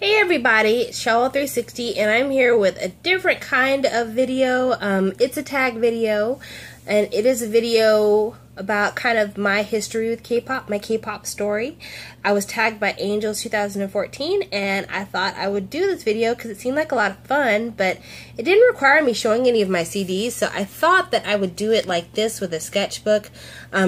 Hey everybody, it's Shawol360 and I'm here with a different kind of video. It's a tag video, and it is a video about kind of my history with K-pop, my K-pop story. I was tagged by Angels 2014 and I thought I would do this video because it seemed like a lot of fun, but it didn't require me showing any of my CDs, so I thought that I would do it like this with a sketchbook.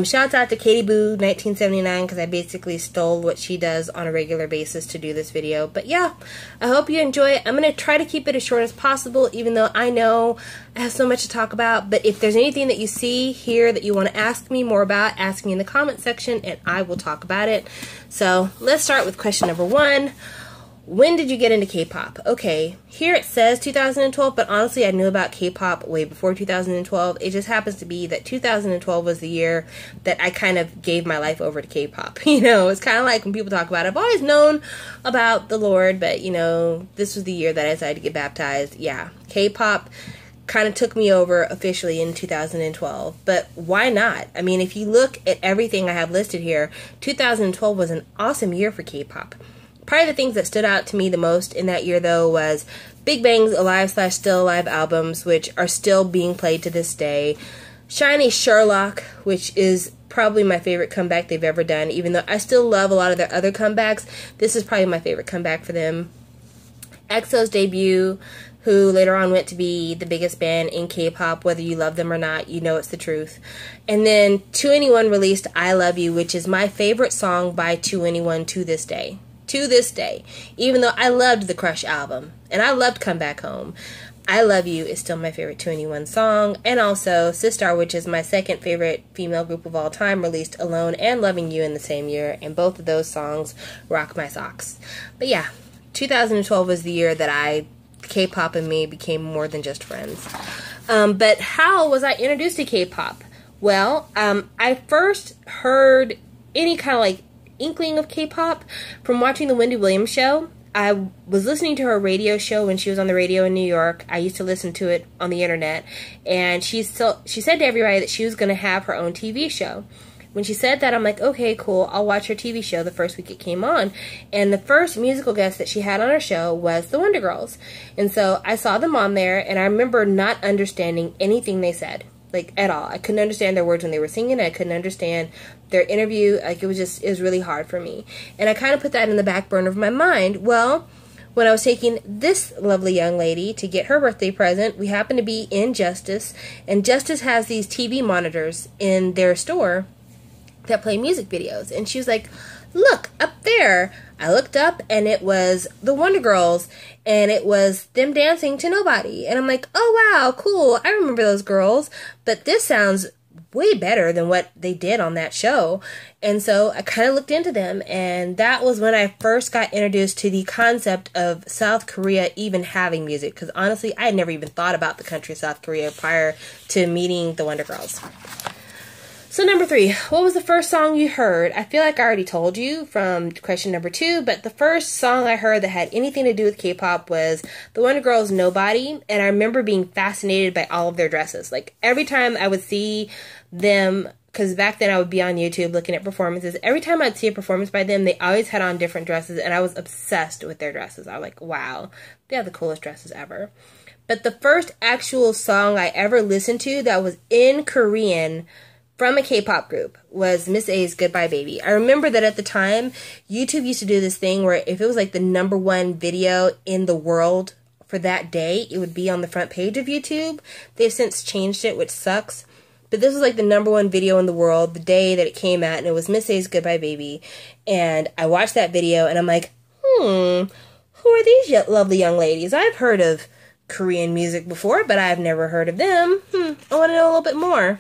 Shouts out to Katie Boo 1979 because I basically stole what she does on a regular basis to do this video. But yeah, I hope you enjoy it. I'm going to try to keep it as short as possible, even though I know I have so much to talk about. But if there's anything that you see here that you want to ask me more about, ask me in the comment section and I will talk about it. So let's start with question number 1. When did you get into K-pop? Okay, here it says 2012, but honestly I knew about K-pop way before 2012. It just happens to be that 2012 was the year that I kind of gave my life over to K-pop. You know, it's kind of like when people talk about it, I've always known about the Lord, but you know, this was the year that I decided to get baptized. Yeah, K-pop kind of took me over officially in 2012, but why not? I mean, if you look at everything I have listed here, 2012 was an awesome year for K-pop. Probably the things that stood out to me the most in that year, though, was Big Bang's Alive/Still Alive albums, which are still being played to this day. SHINee's Sherlock, which is probably my favorite comeback they've ever done, even though I still love a lot of their other comebacks. This is probably my favorite comeback for them. EXO's debut, who later on went to be the biggest band in K-pop. Whether you love them or not, you know it's the truth. And then 2NE1 released I Love You, which is my favorite song by 2NE1 to this day. To this day. Even though I loved the Crush album, and I loved Come Back Home, I Love You is still my favorite 2NE1 song. And also Sistar, which is my second favorite female group of all time, released Alone and Loving You in the same year, and both of those songs rock my socks. But yeah, 2012 was the year that K-pop and me became more than just friends. But how was I introduced to K-pop? Well, I first heard any kind of like inkling of K-pop from watching the Wendy Williams show. I was listening to her radio show when she was on the radio in New York. I used to listen to it on the internet, and she said to everybody that she was going to have her own TV show. When she said that, I'm like, okay, cool, I'll watch her TV show the first week it came on. And the first musical guest that she had on her show was the Wonder Girls. And so I saw them on there, and I remember not understanding anything they said, like, at all. I couldn't understand their words when they were singing. I couldn't understand their interview. Like, it was really hard for me. And I kind of put that in the back burner of my mind. Well, when I was taking this lovely young lady to get her birthday present, we happened to be in Justice, and Justice has these TV monitors in their store that play music videos. And she was like, look, up there. I looked up, and it was the Wonder Girls, and it was them dancing to Nobody. And I'm like, oh wow, cool, I remember those girls, but this sounds way better than what they did on that show. And so I kind of looked into them, and that was when I first got introduced to the concept of South Korea even having music, because honestly, I had never even thought about the country of South Korea prior to meeting the Wonder Girls. So number 3, what was the first song you heard? I feel like I already told you from question number 2, but the first song I heard that had anything to do with K-pop was the Wonder Girls' Nobody, and I remember being fascinated by all of their dresses. Like, every time I would see them, because back then I would be on YouTube looking at performances, every time I'd see a performance by them, they always had on different dresses, and I was obsessed with their dresses. I was like, wow, they have the coolest dresses ever. But the first actual song I ever listened to that was in Korean from a K-pop group was Miss A's Goodbye Baby. I remember that at the time, YouTube used to do this thing where if it was like the #1 video in the world for that day, it would be on the front page of YouTube. They've since changed it, which sucks. But this was like the #1 video in the world the day that it came out, and it was Miss A's Goodbye Baby. And I watched that video, and I'm like, who are these lovely young ladies? I've heard of Korean music before, but I've never heard of them. I want to know a little bit more.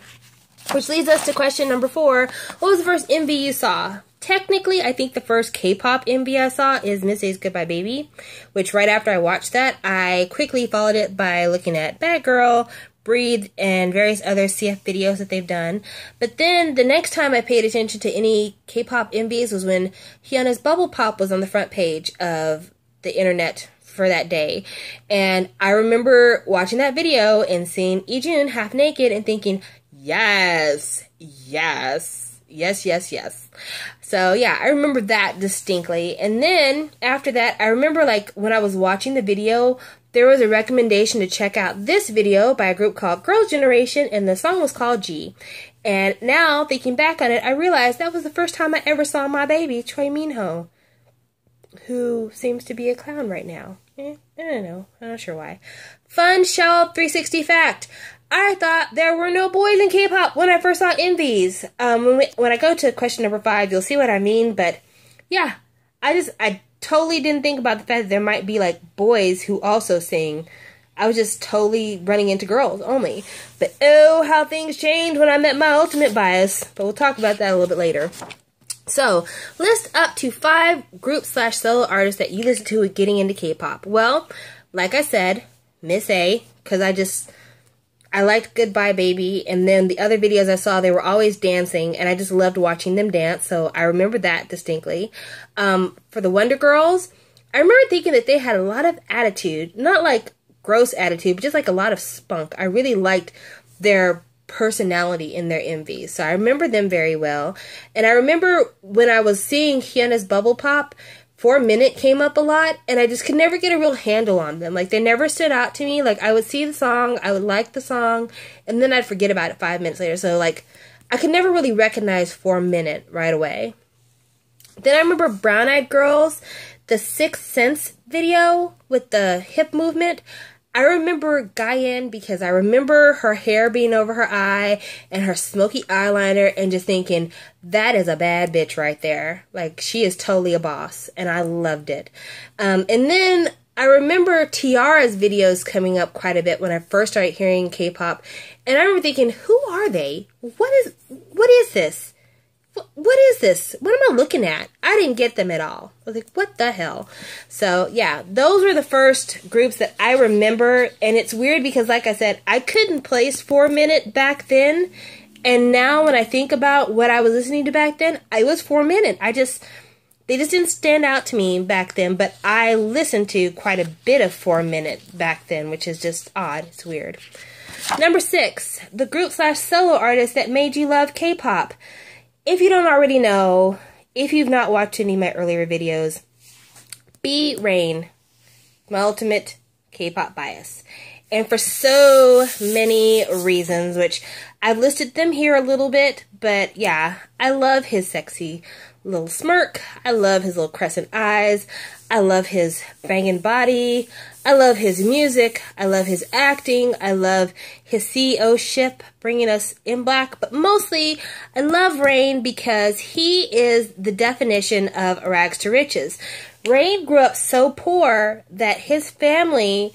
Which leads us to question number 4. What was the first MV you saw? Technically, I think the first K-pop MV I saw is Miss A's Goodbye Baby, which right after I watched that, I quickly followed it by looking at Bad Girl, Breathe, and various other CF videos that they've done. But then the next time I paid attention to any K-pop MVs was when Hyunna's Bubble Pop was on the front page of the internet for that day. And I remember watching that video and seeing Ijun half naked and thinking, yes, yes, Yes, yes, yes. So yeah, I remember that distinctly. And then after that, I remember like when I was watching the video, there was a recommendation to check out this video by a group called Girls' Generation, and the song was called G. And now, thinking back on it, I realized that was the first time I ever saw my baby, Choi Minho, who seems to be a clown right now. I don't know. I'm not sure why. Fun Shawol360 fact. I thought there were no boys in K-pop when I first saw Envies. When I go to question number 5, you'll see what I mean. But yeah, I totally didn't think about the fact that there might be like boys who also sing. I was just totally running into girls only. But oh, how things changed when I met my ultimate bias. But we'll talk about that a little bit later. So, list up to 5 group/solo artists that you listen to with getting into K-pop. Well, like I said, Miss A, because I liked Goodbye Baby, and then the other videos I saw, they were always dancing, and I just loved watching them dance, so I remember that distinctly. For the Wonder Girls, I remember thinking that they had a lot of attitude, not like gross attitude, but just like a lot of spunk. I really liked their personality in their MVs, so I remember them very well. And I remember when I was seeing Hyun's Bubble Pop, 4 Minute came up a lot, and I just could never get a real handle on them. Like, they never stood out to me. Like, I would see the song, I would like the song, and then I'd forget about it 5 minutes later. So, like, I could never really recognize 4 Minute right away. Then I remember Brown Eyed Girls, the Sixth Sense video with the hip movement. I remember Guyan because I remember her hair being over her eye and her smoky eyeliner and just thinking, that is a bad bitch right there. Like, she is totally a boss, and I loved it. And then I remember Tiara's videos coming up quite a bit when I first started hearing K-pop, and I remember thinking, who are they? What is this? What is this? What am I looking at? I didn't get them at all. I was like, what the hell? So, yeah, those were the first groups that I remember. And it's weird because, like I said, I couldn't place 4 Minute back then. And now when I think about what I was listening to back then, I was 4 Minute. They just didn't stand out to me back then. But I listened to quite a bit of 4 Minute back then, which is just odd. It's weird. Number 6, the group/solo artist that made you love K-pop. If you don't already know, if you've not watched any of my earlier videos, B. Rain, my ultimate K-pop bias. And for so many reasons, which I've listed them here a little bit, but yeah, I love his sexy little smirk. I love his little crescent eyes. I love his banging body. I love his music. I love his acting. I love his CEO ship bringing us in black. But mostly, I love Rain because he is the definition of rags to riches. Rain grew up so poor that his family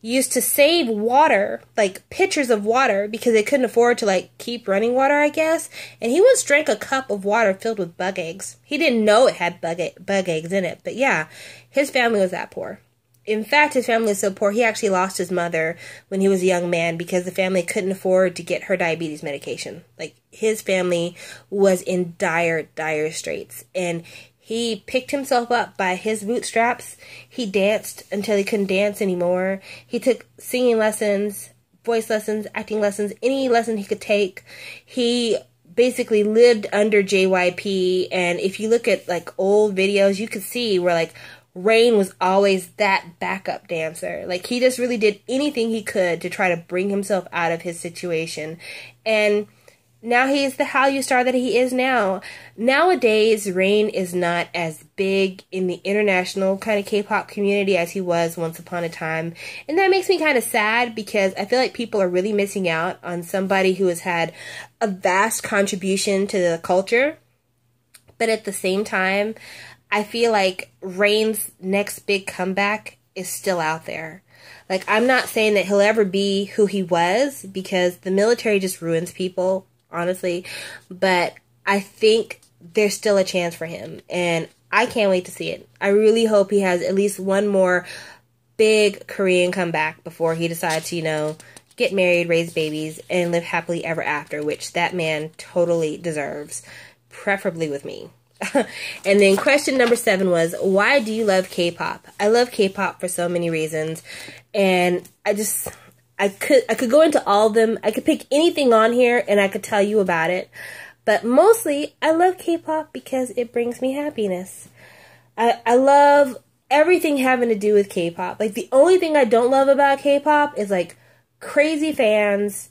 used to save water, like pitchers of water, because they couldn't afford to like keep running water, I guess. And he once drank a cup of water filled with bug eggs. He didn't know it had bug eggs in it, but yeah, his family was that poor. In fact, his family was so poor, he actually lost his mother when he was a young man because the family couldn't afford to get her diabetes medication. Like, his family was in dire, dire straits. And he picked himself up by his bootstraps. He danced until he couldn't dance anymore. He took singing lessons, voice lessons, acting lessons, any lesson he could take. He basically lived under JYP. And if you look at, like, old videos, you could see where, like, Rain was always that backup dancer. Like, he just really did anything he could to try to bring himself out of his situation. And now he is the Hallyu star that he is now. Nowadays, Rain is not as big in the international kind of K-pop community as he was once upon a time. And that makes me kind of sad because I feel like people are really missing out on somebody who has had a vast contribution to the culture. But at the same time, I feel like Rain's next big comeback is still out there. Like, I'm not saying that he'll ever be who he was because the military just ruins people, honestly. But I think there's still a chance for him. And I can't wait to see it. I really hope he has at least one more big Korean comeback before he decides to, you know, get married, raise babies, and live happily ever after, which that man totally deserves, preferably with me. And then question number 7 was, why do you love K-pop? I love K-pop for so many reasons, and I could go into all of them. I could pick anything on here and I could tell you about it. But mostly, I love K-pop because it brings me happiness. I love everything having to do with K-pop. Like, the only thing I don't love about K-pop is, like, crazy fans,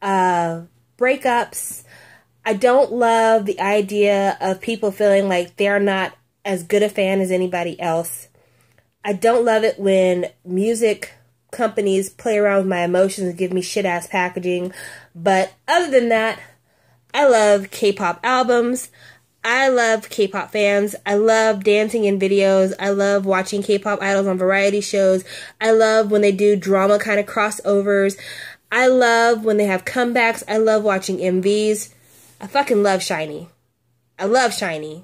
breakups. I don't love the idea of people feeling like they're not as good a fan as anybody else. I don't love it when music companies play around with my emotions and give me shit-ass packaging. But other than that, I love K-pop albums. I love K-pop fans. I love dancing in videos. I love watching K-pop idols on variety shows. I love when they do drama kind of crossovers. I love when they have comebacks. I love watching MVs. I fucking love SHINee. I love SHINee.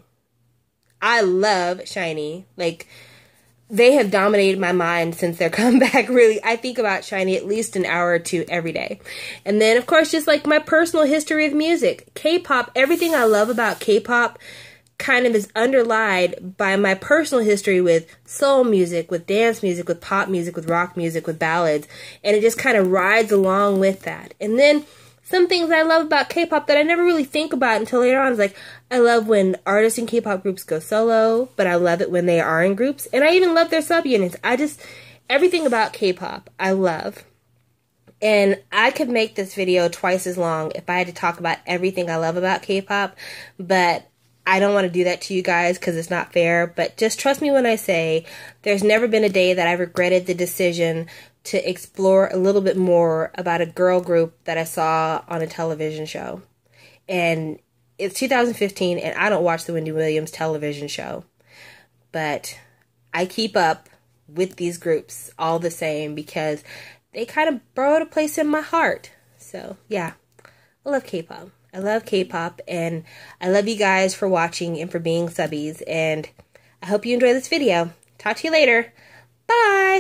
I love SHINee. Like, they have dominated my mind since their comeback, really. I think about SHINee at least an hour or two every day. And then, of course, just like my personal history of music. K-pop, everything I love about K-pop kind of is underlined by my personal history with soul music, with dance music, with pop music, with rock music, with ballads. And it just kind of rides along with that. And then some things I love about K-pop that I never really think about until later on is like, I love when artists in K-pop groups go solo, but I love it when they are in groups. And I even love their subunits. Everything about K-pop, I love. And I could make this video twice as long if I had to talk about everything I love about K-pop, but I don't want to do that to you guys because it's not fair. But just trust me when I say there's never been a day that I regretted the decision to explore a little bit more about a girl group that I saw on a television show. And it's 2015 and I don't watch the Wendy Williams television show. But I keep up with these groups all the same because they kind of borrowed a place in my heart. So yeah, I love K-pop. I love K-pop and I love you guys for watching and for being subbies. And I hope you enjoy this video. Talk to you later. Bye!